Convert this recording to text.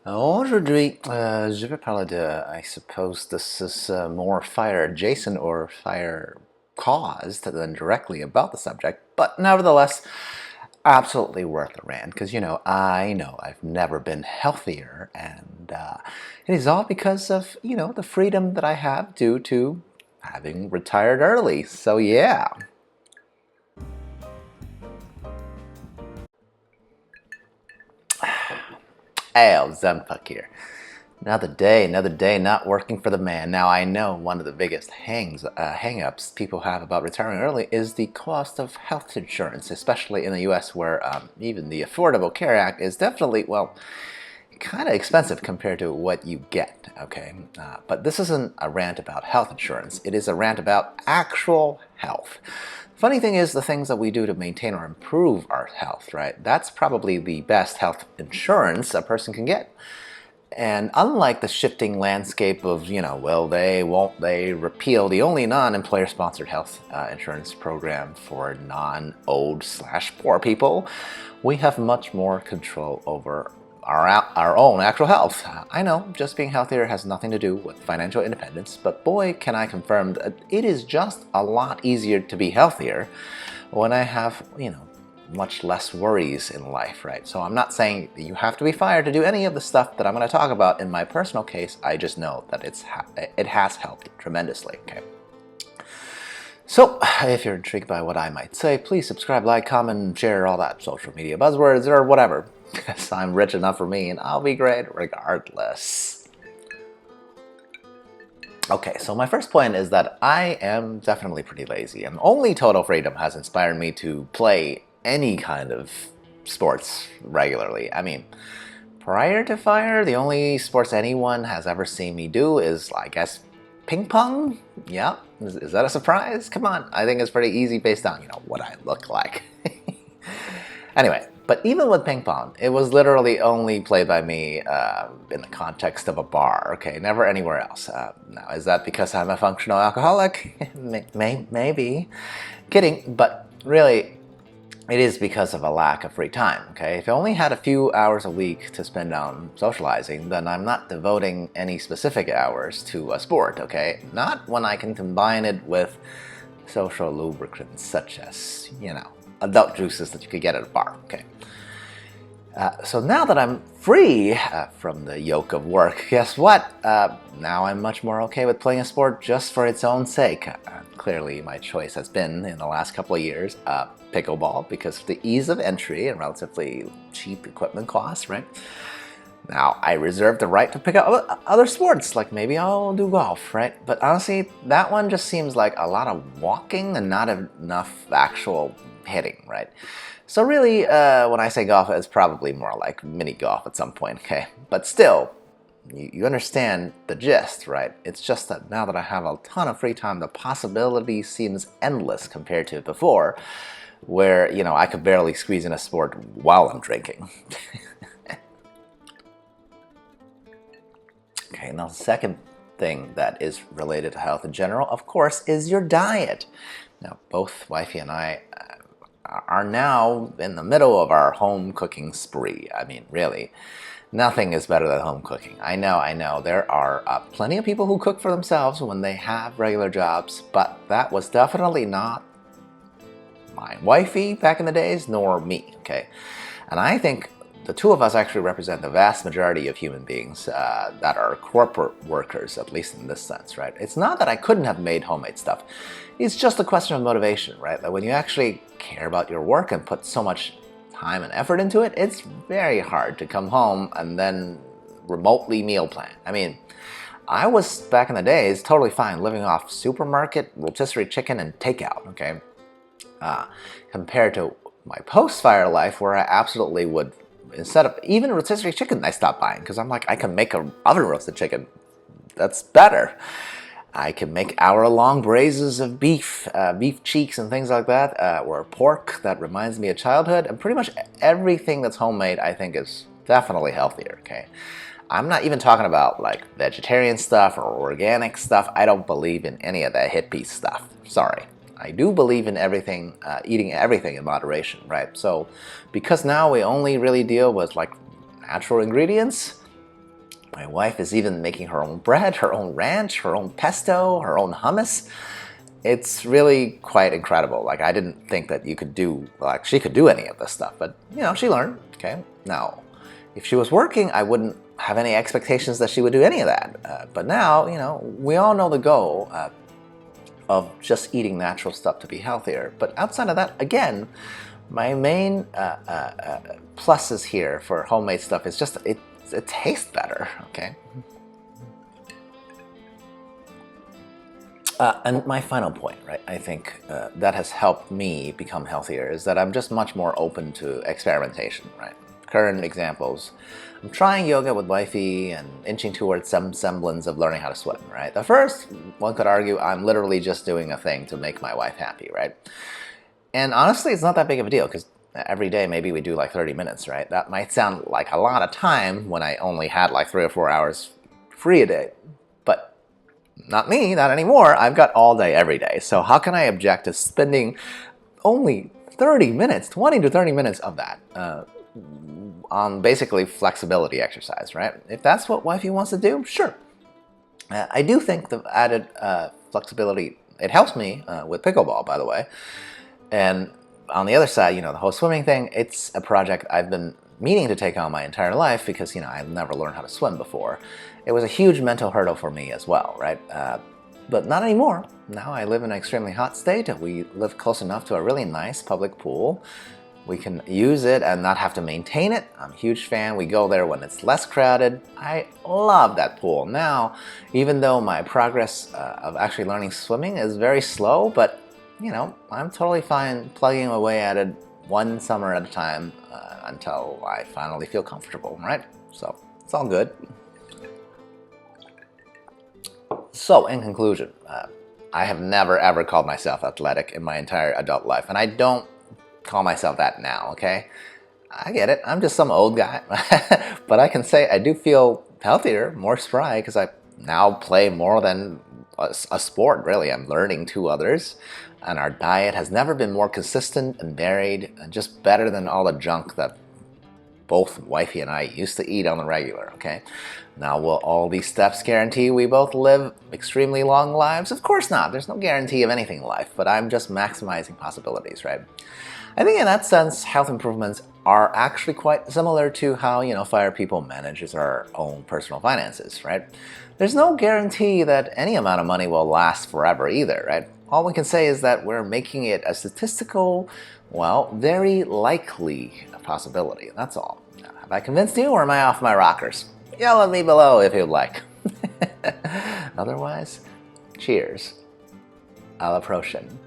Aujourd'hui, je vais parler de, I suppose this is more fire adjacent or fire caused than directly about the subject, but nevertheless, absolutely worth the rant because, I know I've never been healthier, and it is all because of, the freedom that I have due to having retired early. So, yeah. Hey, Zemfuck here. Another day not working for the man. Now I know one of the biggest hang-ups people have about retiring early is the cost of health insurance, especially in the U.S. where even the Affordable Care Act is definitely, well, kind of expensive compared to what you get, okay? But this isn't a rant about health insurance. It is a rant about actual health. Funny thing is, the things that we do to maintain or improve our health, right? That's probably the best health insurance a person can get. And unlike the shifting landscape of, will they, won't they repeal the only non-employer sponsored health insurance program for non-old/poor people, we have much more control over our own actual health. I know, just being healthier has nothing to do with financial independence, but boy, can I confirm that it is just a lot easier to be healthier when I have, much less worries in life, right? So I'm not saying that you have to be fired to do any of the stuff that I'm going to talk about in my personal case. I just know that it has helped tremendously, okay? So, if you're intrigued by what I might say, please subscribe, like, comment, share all that social media buzzwords or whatever, because I'm rich enough for me and I'll be great regardless. Okay, so my first point is that I am definitely pretty lazy, and only total freedom has inspired me to play any kind of sports regularly. I mean, prior to fire, the only sports anyone has ever seen me do is, I guess, ping pong? Yeah, is that a surprise? Come on, I think it's pretty easy based on, what I look like. Anyway, but even with ping pong, it was literally only played by me in the context of a bar, okay? Never anywhere else. Now, is that because I'm a functional alcoholic? Maybe. Kidding, but really, it is because of a lack of free time, okay? If I only had a few hours a week to spend on socializing, then I'm not devoting any specific hours to a sport, okay? Not when I can combine it with social lubricants such as, adult juices that you could get at a bar, okay? So now that I'm free from the yoke of work, guess what? Now I'm much more okay with playing a sport just for its own sake. Clearly, my choice has been, in the last couple of years, pickleball, because of the ease of entry and relatively cheap equipment costs, right? Now, I reserve the right to pick up other sports, like maybe I'll do golf, right? But honestly, that one just seems like a lot of walking and not enough actual hitting, right? So really, when I say golf, it's probably more like mini golf at some point, okay? But still, you understand the gist, right? It's just that now that I have a ton of free time, the possibility seems endless compared to before, where, I could barely squeeze in a sport while I'm drinking. Okay, now the second thing that is related to health in general, of course, is your diet. Now, both wifey and I are now in the middle of our home cooking spree. I mean, really, nothing is better than home cooking. I know. There are plenty of people who cook for themselves when they have regular jobs, but that was definitely not my wifey back in the days, nor me, okay? And I think the two of us actually represent the vast majority of human beings that are corporate workers, at least in this sense, right? It's not that I couldn't have made homemade stuff. It's just a question of motivation, right? That when you actually care about your work and put so much time and effort into it, it's very hard to come home and then remotely meal plan. I mean, I was, back in the days, totally fine living off supermarket, rotisserie chicken, and takeout, okay? Compared to my post-fire life, where I absolutely would, instead of even rotisserie chicken, I stopped buying because I'm like, I can make an oven roasted chicken. That's better. I can make hour-long braises of beef cheeks and things like that, or pork. That reminds me of childhood. And pretty much everything that's homemade, I think, is definitely healthier, okay? I'm not even talking about like vegetarian stuff or organic stuff. I don't believe in any of that hippie stuff. Sorry. I do believe in everything, eating everything in moderation, right? So because now we only really deal with like natural ingredients, My wife is even making her own bread, her own ranch, her own pesto, her own hummus. It's really quite incredible. Like, I didn't think that she could do any of this stuff, but she learned. Okay, now if she was working, I wouldn't have any expectations that she would do any of that. But now, we all know the goal of just eating natural stuff to be healthier. But outside of that, again, my main pluses here for homemade stuff is just it tastes better. Okay. And my final point, right, I think that has helped me become healthier is that I'm just much more open to experimentation, right? Current examples, I'm trying yoga with wifey and inching towards some semblance of learning how to swim, right? The first, one could argue, I'm literally just doing a thing to make my wife happy, right? And honestly, it's not that big of a deal because every day maybe we do like 30 minutes, right? That might sound like a lot of time when I only had like 3 or 4 hours free a day. But not me, not anymore. I've got all day, every day. So how can I object to spending only 30 minutes, 20 to 30 minutes of that on basically flexibility exercise, right? If that's what wifey wants to do, sure. I do think the added flexibility, it helps me with pickleball, by the way. And on the other side, the whole swimming thing, it's a project I've been meaning to take on my entire life because, I've never learned how to swim before. It was a huge mental hurdle for me as well, right? But not anymore. Now I live in an extremely hot state. We live close enough to a really nice public pool. We can use it and not have to maintain it. I'm a huge fan. We go there when it's less crowded. I love that pool. Now, even though my progress of actually learning swimming is very slow, but I'm totally fine plugging away at it one summer at a time until I finally feel comfortable, right? So it's all good. So in conclusion, I have never ever called myself athletic in my entire adult life, and I don't call myself that now, okay? I get it, I'm just some old guy, but I can say I do feel healthier, more spry, because I now play more than a sport, really. I'm learning to others, and our diet has never been more consistent and varied, and just better than all the junk that both wifey and I used to eat on the regular, okay? Now, will all these steps guarantee we both live extremely long lives? Of course not. There's no guarantee of anything in life, but I'm just maximizing possibilities, right? I think in that sense, health improvements are actually quite similar to how, FIRE people manages our own personal finances, right? There's no guarantee that any amount of money will last forever either, right? All we can say is that we're making it a statistical, very likely possibility. That's all. Now, have I convinced you, or am I off my rockers? Yell at me below if you'd like. Otherwise, cheers. À la prochaine.